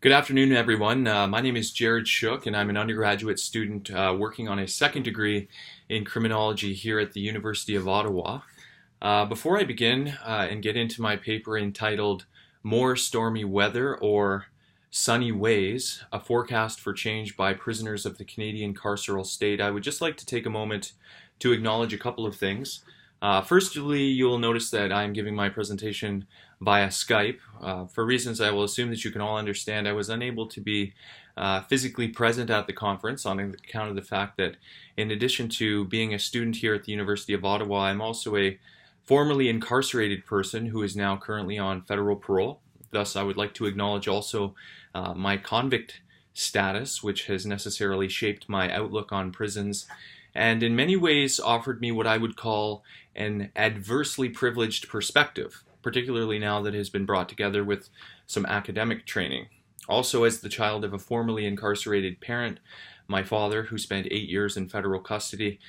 Good afternoon, everyone. My name is Jarrod, and I'm an undergraduate student working on a second degree in criminology here at the University of Ottawa. Before I begin and get into my paper entitled More Stormy Weather or Sunny Ways, a forecast for change by prisoners of the Canadian carceral state, I would just like to take a moment to acknowledge a couple of things. Firstly, you'll notice that I'm giving my presentation via Skype. For reasons I will assume that you can all understand, I was unable to be physically present at the conference on account of the fact that in addition to being a student here at the University of Ottawa, I'm also a formerly incarcerated person who is now currently on federal parole. Thus, I would like to acknowledge also my convict status, which has necessarily shaped my outlook on prisons and in many ways offered me what I would call an adversely privileged perspective, particularly now that it has been brought together with some academic training. Also, as the child of a formerly incarcerated parent, my father, who spent 8 years in federal custody,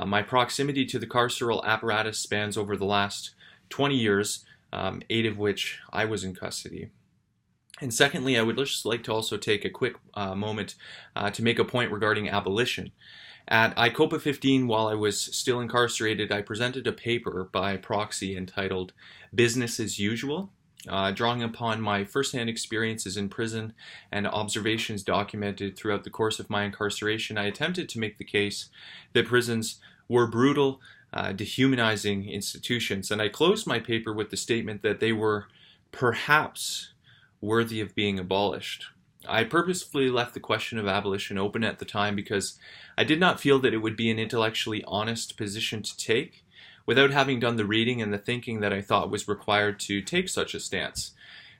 my proximity to the carceral apparatus spans over the last 20 years, 8 of which I was in custody. And secondly, I would just like to also take a quick moment to make a point regarding abolition. At ICOPA 15, while I was still incarcerated, I presented a paper by proxy entitled Business as Usual, drawing upon my firsthand experiences in prison and observations documented throughout the course of my incarceration. I attempted to make the case that prisons were brutal, dehumanizing institutions, and I closed my paper with the statement that they were perhaps worthy of being abolished. I purposefully left the question of abolition open at the time because I did not feel that it would be an intellectually honest position to take without having done the reading and the thinking that I thought was required to take such a stance.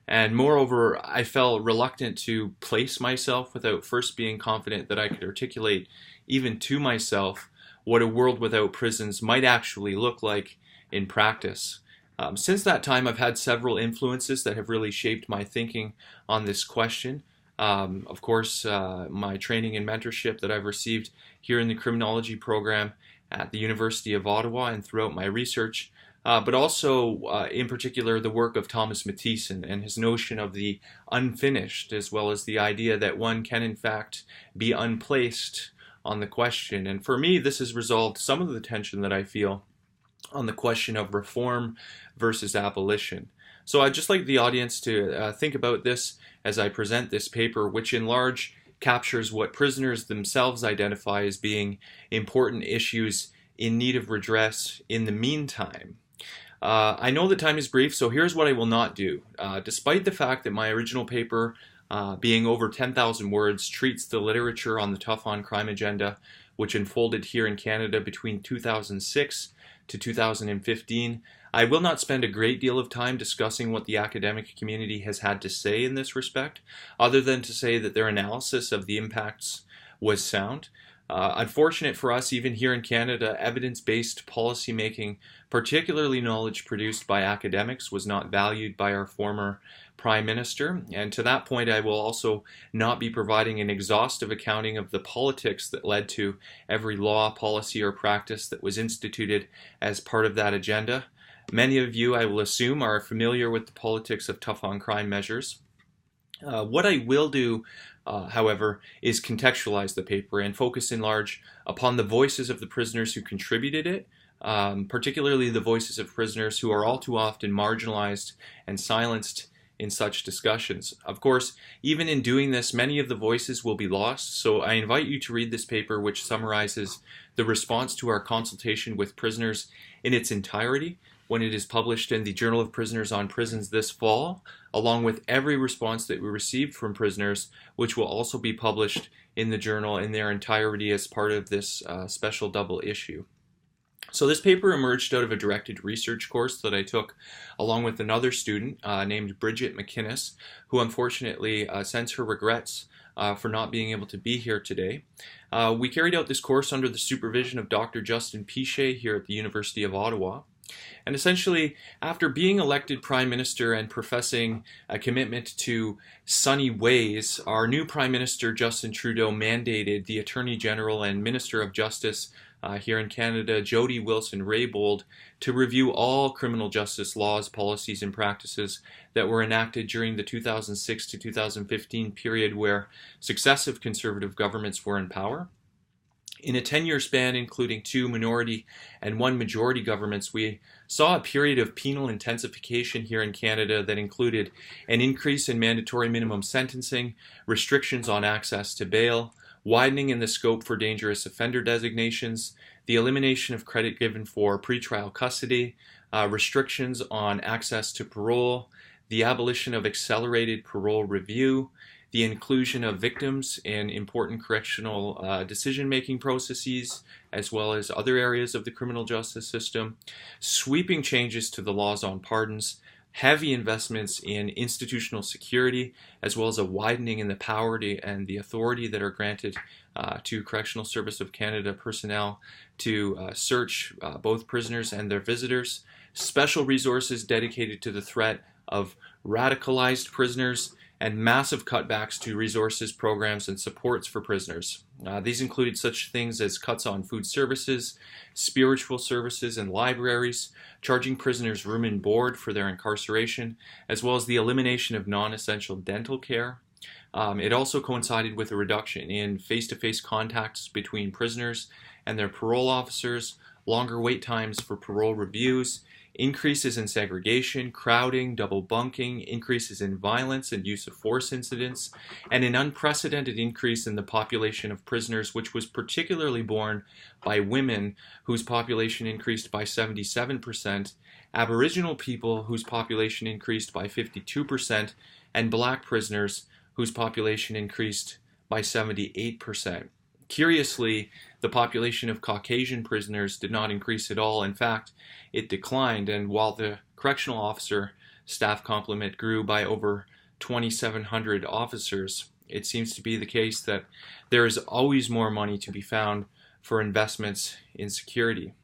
And moreover, I felt reluctant to place myself without first being confident that I could articulate even to myself what a world without prisons might actually look like in practice. Since that time, I've had several influences that have really shaped my thinking on this question. Of course, my training and mentorship that I've received here in the criminology program at the University of Ottawa and throughout my research, but also in particular the work of Thomas Mathieson and his notion of the unfinished, as well as the idea that one can in fact be unplaced on the question. And for me, this has resolved some of the tension that I feel on the question of reform versus abolition. So I'd just like the audience to think about this as I present this paper, which in large captures what prisoners themselves identify as being important issues in need of redress in the meantime. I know that time is brief, so here's what I will not do. Despite the fact that my original paper, being over 10,000 words, treats the literature on the tough-on-crime agenda, which unfolded here in Canada between 2006 to 2015, I will not spend a great deal of time discussing what the academic community has had to say in this respect, other than to say that their analysis of the impacts was sound. Unfortunate for us, even here in Canada, evidence-based policymaking, particularly knowledge produced by academics, was not valued by our former Prime Minister. And to that point, I will also not be providing an exhaustive accounting of the politics that led to every law, policy, or practice that was instituted as part of that agenda. Many of you, I will assume, are familiar with the politics of tough-on-crime measures. What I will do, however, is contextualize the paper and focus in large upon the voices of the prisoners who contributed it, particularly the voices of prisoners who are all too often marginalized and silenced in such discussions. Of course, even in doing this, many of the voices will be lost, so I invite you to read this paper, which summarizes the response to our consultation with prisoners in its entirety when it is published in the Journal of Prisoners on Prisons this fall, along with every response that we received from prisoners, which will also be published in the journal in their entirety as part of this special double issue. So this paper emerged out of a directed research course that I took along with another student named Bridget McInnes, who unfortunately sends her regrets for not being able to be here today. We carried out this course under the supervision of Dr. Justin Pichet here at the University of Ottawa. And essentially, after being elected Prime Minister and professing a commitment to sunny ways, our new Prime Minister, Justin Trudeau, mandated the Attorney General and Minister of Justice, here in Canada, Jody Wilson-Raybould, to review all criminal justice laws, policies, and practices that were enacted during the 2006 to 2015 period where successive Conservative governments were in power. In a 10-year span, including 2 minority and 1 majority governments, we saw a period of penal intensification here in Canada that included an increase in mandatory minimum sentencing, restrictions on access to bail, widening in the scope for dangerous offender designations, the elimination of credit given for pretrial custody, restrictions on access to parole, the abolition of accelerated parole review, the inclusion of victims in important correctional decision-making processes, as well as other areas of the criminal justice system, sweeping changes to the laws on pardons, heavy investments in institutional security, as well as a widening in the power and the authority that are granted to Correctional Service of Canada personnel to search both prisoners and their visitors, special resources dedicated to the threat of radicalized prisoners, and massive cutbacks to resources, programs, and supports for prisoners. These included such things as cuts on food services, spiritual services, and libraries, charging prisoners room and board for their incarceration, as well as the elimination of non-essential dental care. It also coincided with a reduction in face-to-face contacts between prisoners and their parole officers, longer wait times for parole reviews, increases in segregation, crowding, double bunking, increases in violence and use of force incidents, and an unprecedented increase in the population of prisoners, which was particularly borne by women, whose population increased by 77%, Aboriginal people, whose population increased by 52%, and Black prisoners, whose population increased by 78%. Curiously, the population of Caucasian prisoners did not increase at all. In fact, it declined, and while the correctional officer staff complement grew by over 2,700 officers, it seems to be the case that there is always more money to be found for investments in security.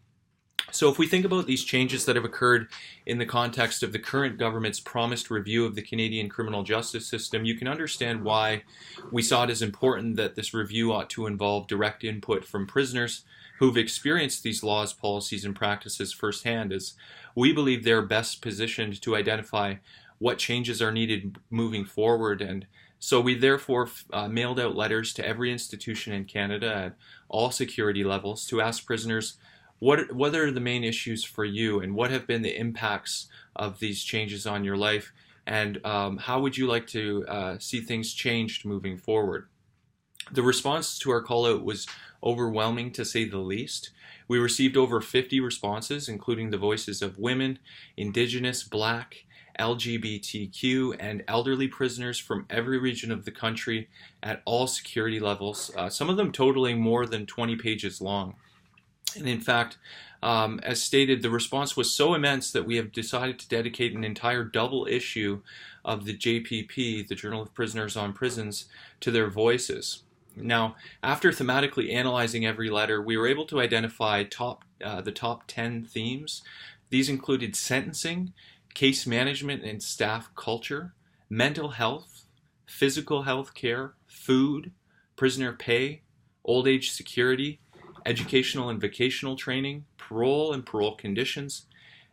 So if we think about these changes that have occurred in the context of the current government's promised review of the Canadian criminal justice system, you can understand why we saw it as important that this review ought to involve direct input from prisoners who've experienced these laws, policies, and practices firsthand, as we believe they're best positioned to identify what changes are needed moving forward. And so we therefore mailed out letters to every institution in Canada at all security levels to ask prisoners what are the main issues for you, and what have been the impacts of these changes on your life, and how would you like to see things changed moving forward? The response to our call out was overwhelming, to say the least. We received over 50 responses, including the voices of women, Indigenous, Black, LGBTQ, and elderly prisoners from every region of the country at all security levels, some of them totaling more than 20 pages long. And in fact, as stated, the response was so immense that we have decided to dedicate an entire double issue of the JPP, the Journal of Prisoners on Prisons, to their voices. Now, after thematically analyzing every letter, we were able to identify the top 10 themes. These included sentencing, case management and staff culture, mental health, physical health care, food, prisoner pay, old age security, educational and vocational training, parole and parole conditions,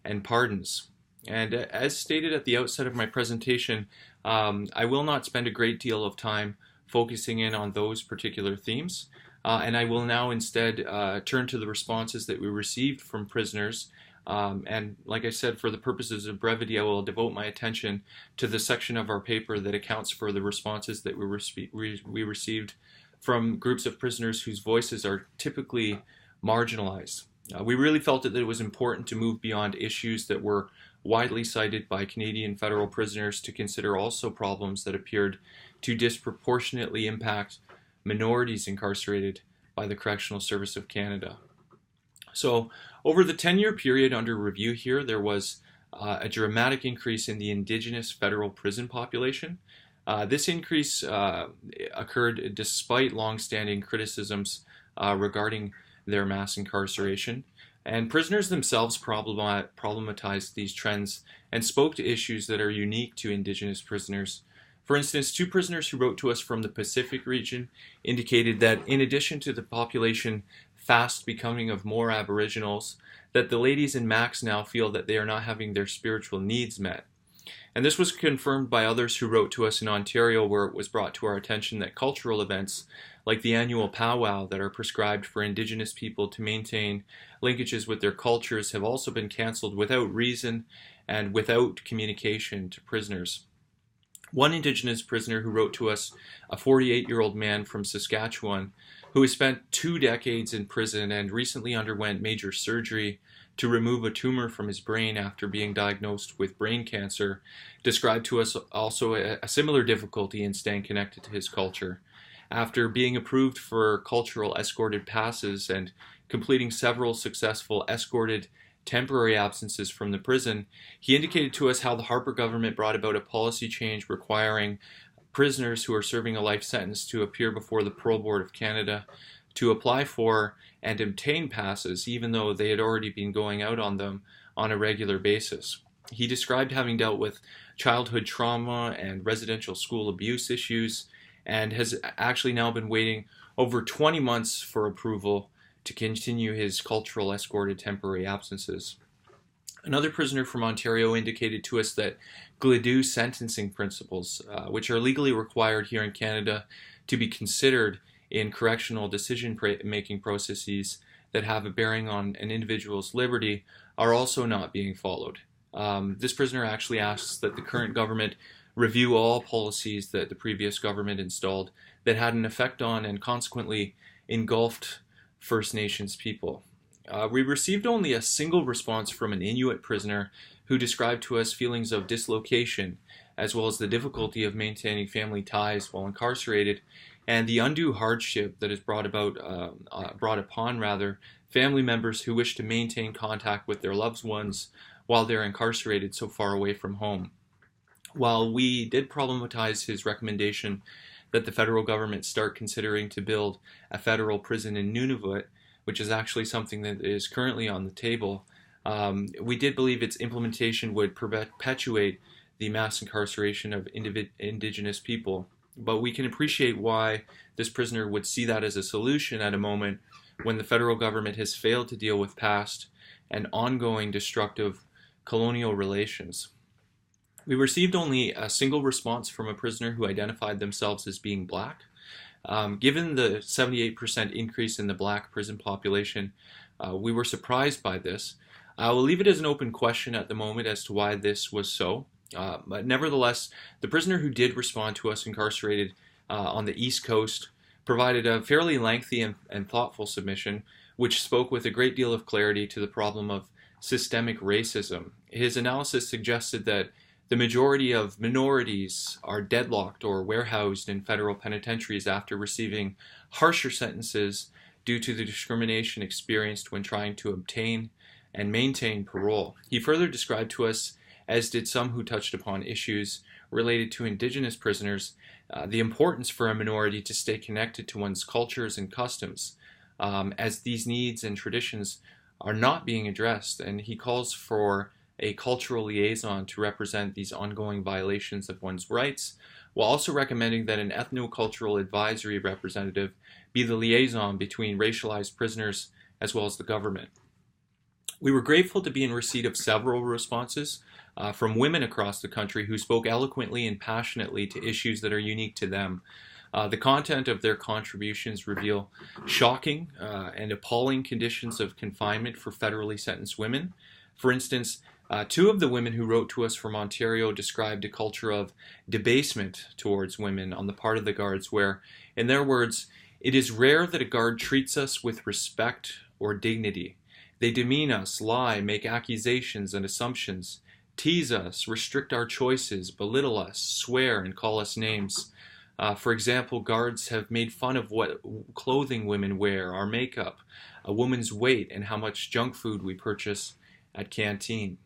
and pardons. And as stated at the outset of my presentation, I will not spend a great deal of time focusing in on those particular themes, and I will now instead turn to the responses that we received from prisoners. And like I said, for the purposes of brevity, I will devote my attention to the section of our paper that accounts for the responses that we received from groups of prisoners whose voices are typically marginalized. We really felt that it was important to move beyond issues that were widely cited by Canadian federal prisoners to consider also problems that appeared to disproportionately impact minorities incarcerated by the Correctional Service of Canada. So over the 10-year period under review here, there was a dramatic increase in the Indigenous federal prison population. This increase occurred despite long-standing criticisms regarding their mass incarceration, and prisoners themselves problematized these trends and spoke to issues that are unique to Indigenous prisoners. For instance, 2 prisoners who wrote to us from the Pacific region indicated that in addition to the population fast becoming of more Aboriginals, that the ladies in Max now feel that they are not having their spiritual needs met. And this was confirmed by others who wrote to us in Ontario, where it was brought to our attention that cultural events like the annual powwow that are prescribed for Indigenous people to maintain linkages with their cultures have also been cancelled without reason and without communication to prisoners. One Indigenous prisoner who wrote to us, a 48-year-old man from Saskatchewan, who has spent 2 decades in prison and recently underwent major surgery to remove a tumor from his brain after being diagnosed with brain cancer, described to us also a similar difficulty in staying connected to his culture. After being approved for cultural escorted passes and completing several successful escorted temporary absences from the prison, he indicated to us how the Harper government brought about a policy change requiring prisoners who are serving a life sentence to appear before the Parole Board of Canada to apply for and obtain passes, even though they had already been going out on them on a regular basis. He described having dealt with childhood trauma and residential school abuse issues, and has actually now been waiting over 20 months for approval to continue his cultural escorted temporary absences. Another prisoner from Ontario indicated to us that Gladue sentencing principles, which are legally required here in Canada to be considered in correctional decision-making processes that have a bearing on an individual's liberty, are also not being followed. This prisoner actually asks that the current government review all policies that the previous government installed that had an effect on and consequently engulfed First Nations people. We received only a single response from an Inuit prisoner who described to us feelings of dislocation, as well as the difficulty of maintaining family ties while incarcerated, and the undue hardship that is brought upon family members who wish to maintain contact with their loved ones while they're incarcerated so far away from home. While we did problematize his recommendation that the federal government start considering to build a federal prison in Nunavut, which is actually something that is currently on the table, we did believe its implementation would perpetuate the mass incarceration of Indigenous people. But we can appreciate why this prisoner would see that as a solution at a moment when the federal government has failed to deal with past and ongoing destructive colonial relations. We received only a single response from a prisoner who identified themselves as being black. Given the 78% increase in the black prison population, we were surprised by this. I will leave it as an open question at the moment as to why this was so. But nevertheless, the prisoner who did respond to us incarcerated on the East Coast provided a fairly lengthy and thoughtful submission, which spoke with a great deal of clarity to the problem of systemic racism. His analysis suggested that the majority of minorities are deadlocked or warehoused in federal penitentiaries after receiving harsher sentences due to the discrimination experienced when trying to obtain and maintain parole. He further described to us, as did some who touched upon issues related to Indigenous prisoners, the importance for a minority to stay connected to one's cultures and customs, as these needs and traditions are not being addressed, and he calls for a cultural liaison to represent these ongoing violations of one's rights, while also recommending that an ethnocultural advisory representative be the liaison between racialized prisoners as well as the government. We were grateful to be in receipt of several responses from women across the country who spoke eloquently and passionately to issues that are unique to them. The content of their contributions reveal shocking and appalling conditions of confinement for federally sentenced women. For instance, 2 of the women who wrote to us from Ontario described a culture of debasement towards women on the part of the guards where, in their words, "It is rare that a guard treats us with respect or dignity. They demean us, lie, make accusations and assumptions, tease us, restrict our choices, belittle us, swear, and call us names. For example, guards have made fun of what clothing women wear, our makeup, a woman's weight, and how much junk food we purchase at canteen."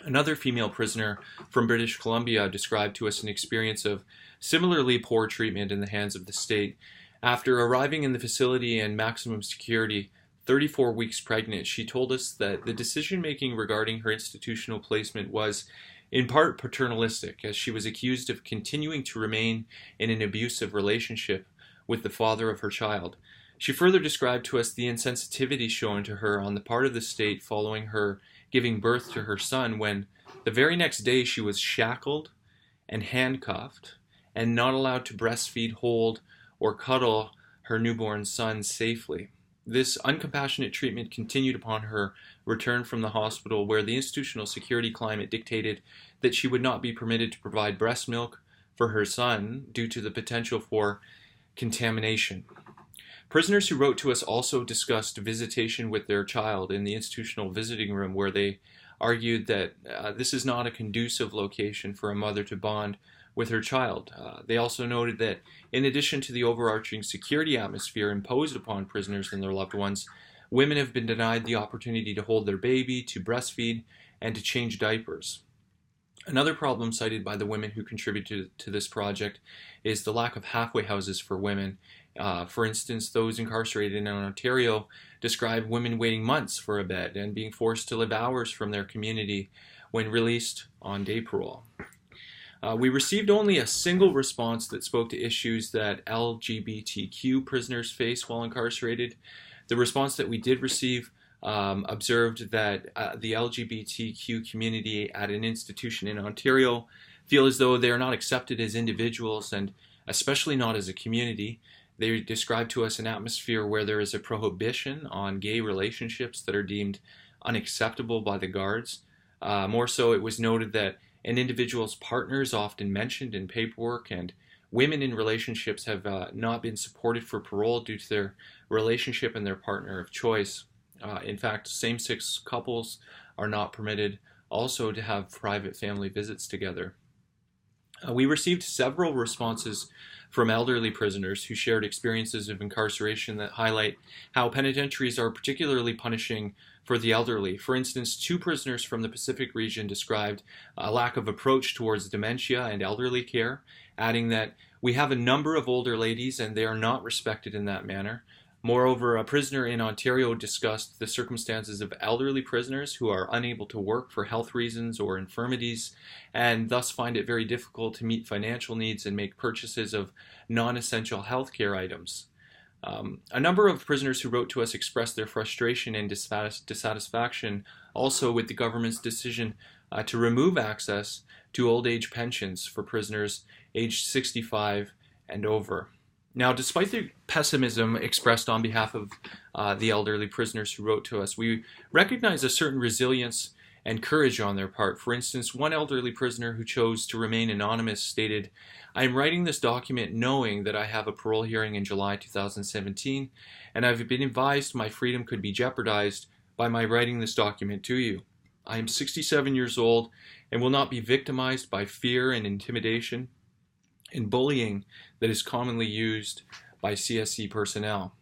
Another female prisoner from British Columbia described to us an experience of similarly poor treatment in the hands of the state. After arriving in the facility in maximum security, 34 weeks pregnant, she told us that the decision-making regarding her institutional placement was in part paternalistic, as she was accused of continuing to remain in an abusive relationship with the father of her child. She further described to us the insensitivity shown to her on the part of the state following her giving birth to her son, when the very next day she was shackled and handcuffed and not allowed to breastfeed, hold, or cuddle her newborn son safely. This uncompassionate treatment continued upon her return from the hospital, where the institutional security climate dictated that she would not be permitted to provide breast milk for her son due to the potential for contamination. Prisoners who wrote to us also discussed visitation with their child in the institutional visiting room, where they argued that this is not a conducive location for a mother to bond with her child. They also noted that in addition to the overarching security atmosphere imposed upon prisoners and their loved ones, women have been denied the opportunity to hold their baby, to breastfeed, and to change diapers. Another problem cited by the women who contributed to this project is the lack of halfway houses for women. For instance, those incarcerated in Ontario describe women waiting months for a bed and being forced to live hours from their community when released on day parole. We received only a single response that spoke to issues that LGBTQ prisoners face while incarcerated. The response that we did receive observed that the LGBTQ community at an institution in Ontario feel as though they are not accepted as individuals, and especially not as a community. They described to us an atmosphere where there is a prohibition on gay relationships that are deemed unacceptable by the guards. More so, it was noted that an individual's partner is often mentioned in paperwork, and women in relationships have not been supported for parole due to their relationship and their partner of choice. In fact, same-sex couples are not permitted also to have private family visits together. We received several responses from elderly prisoners who shared experiences of incarceration that highlight how penitentiaries are particularly punishing for the elderly. For instance, 2 prisoners from the Pacific region described a lack of approach towards dementia and elderly care, adding that we have a number of older ladies and they are not respected in that manner. Moreover, a prisoner in Ontario discussed the circumstances of elderly prisoners who are unable to work for health reasons or infirmities, and thus find it very difficult to meet financial needs and make purchases of non-essential healthcare items. A number of prisoners who wrote to us expressed their frustration and dissatisfaction also with the government's decision to remove access to old age pensions for prisoners aged 65 and over. Now, despite the pessimism expressed on behalf of the elderly prisoners who wrote to us, we recognize a certain resilience and courage on their part. For instance, one elderly prisoner who chose to remain anonymous stated, "I am writing this document knowing that I have a parole hearing in July 2017, and I've been advised my freedom could be jeopardized by my writing this document to you. I am 67 years old and will not be victimized by fear and intimidation and bullying that is commonly used by CSE personnel."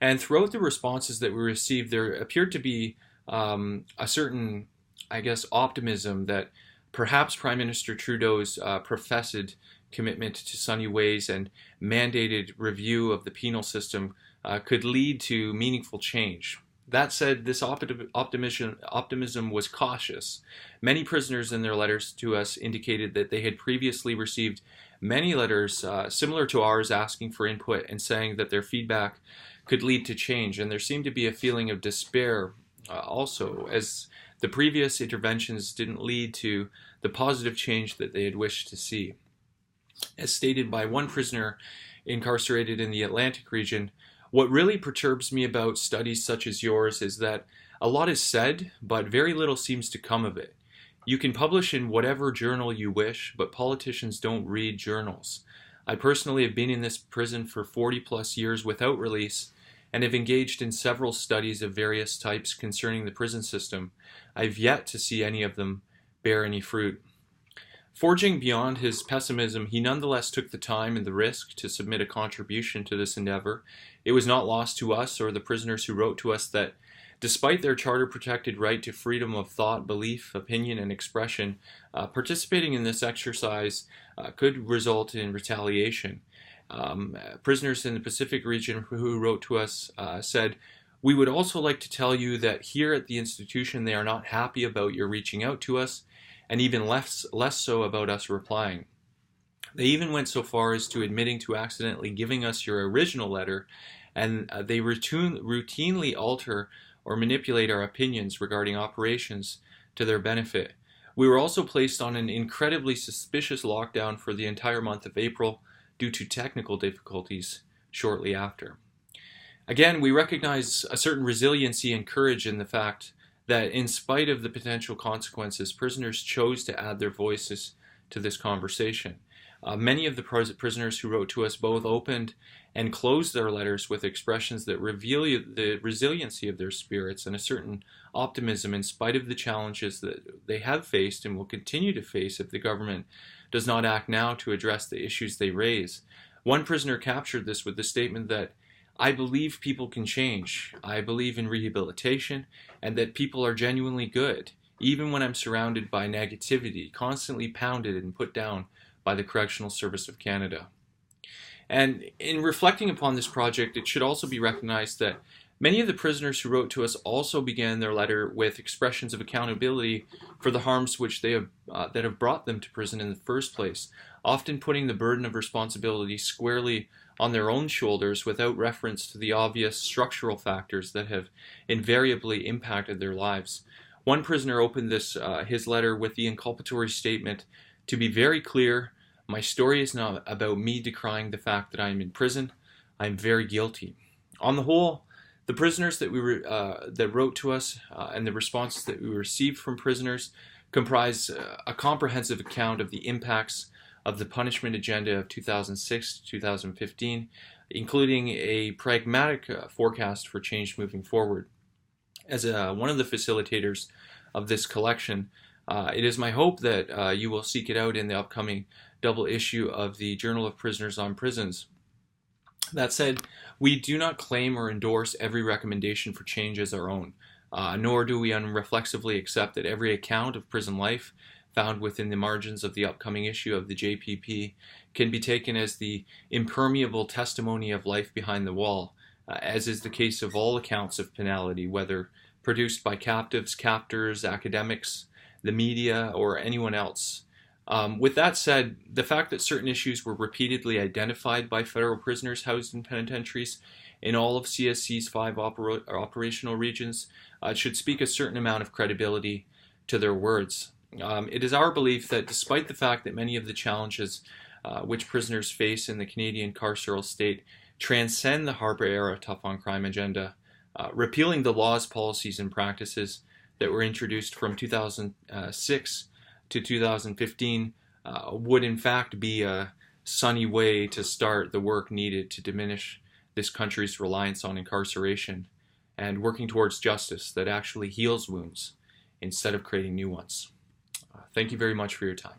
And throughout the responses that we received, there appeared to be a certain, optimism that perhaps Prime Minister Trudeau's professed commitment to sunny ways and mandated review of the penal system could lead to meaningful change. That said, this optimism was cautious. Many prisoners in their letters to us indicated that they had previously received many letters similar to ours asking for input and saying that their feedback could lead to change. And there seemed to be a feeling of despair also, as the previous interventions didn't lead to the positive change that they had wished to see. As stated by one prisoner incarcerated in the Atlantic region, "What really perturbs me about studies such as yours is that a lot is said, but very little seems to come of it. You can publish in whatever journal you wish, but politicians don't read journals. I personally have been in this prison for 40 plus years without release and have engaged in several studies of various types concerning the prison system. I've yet to see any of them bear any fruit." Forging beyond his pessimism, he nonetheless took the time and the risk to submit a contribution to this endeavor. It was not lost to us or the prisoners who wrote to us that, despite their charter-protected right to freedom of thought, belief, opinion, and expression, participating in this exercise could result in retaliation. Prisoners in the Pacific region who wrote to us said, "We would also like to tell you that here at the institution they are not happy about your reaching out to us, and even less so about us replying. They even went so far as to admitting to accidentally giving us your original letter and they routinely alter or manipulate our opinions regarding operations to their benefit. We were also placed on an incredibly suspicious lockdown for the entire month of April due to technical difficulties shortly after. Again, we recognize a certain resiliency and courage in the fact that in spite of the potential consequences, prisoners chose to add their voices to this conversation. Many of the prisoners who wrote to us both opened and closed their letters with expressions that reveal the resiliency of their spirits and a certain optimism in spite of the challenges that they have faced and will continue to face if the government does not act now to address the issues they raise. One prisoner captured this with the statement that, "I believe people can change. I believe in rehabilitation and that people are genuinely good, even when I'm surrounded by negativity, constantly pounded and put down by the Correctional Service of Canada." And in reflecting upon this project, it should also be recognized that many of the prisoners who wrote to us also began their letter with expressions of accountability for the harms which they have that have brought them to prison in the first place, often putting the burden of responsibility squarely on their own shoulders without reference to the obvious structural factors that have invariably impacted their lives. One prisoner opened his letter with the inculpatory statement, "To be very clear, my story is not about me decrying the fact that I am in prison. I am very guilty." On the whole, the prisoners that wrote to us and the responses that we received from prisoners comprise a comprehensive account of the impacts of the punishment agenda of 2006 to 2015, including a pragmatic forecast for change moving forward. As one of the facilitators of this collection, it is my hope that you will seek it out in the upcoming double issue of the Journal of Prisoners on Prisons. That said, we do not claim or endorse every recommendation for change as our own, nor do we unreflexively accept that every account of prison life found within the margins of the upcoming issue of the JPP can be taken as the impermeable testimony of life behind the wall, as is the case of all accounts of penality, whether produced by captives, captors, academics, the media, or anyone else. With that said, the fact that certain issues were repeatedly identified by federal prisoners housed in penitentiaries in all of CSC's 5 operational regions should speak a certain amount of credibility to their words. It is our belief that despite the fact that many of the challenges which prisoners face in the Canadian carceral state transcend the Harper-era tough-on-crime agenda, repealing the laws, policies, and practices that were introduced from 2006 to 2015 would in fact be a sunny way to start the work needed to diminish this country's reliance on incarceration and working towards justice that actually heals wounds instead of creating new ones. Thank you very much for your time.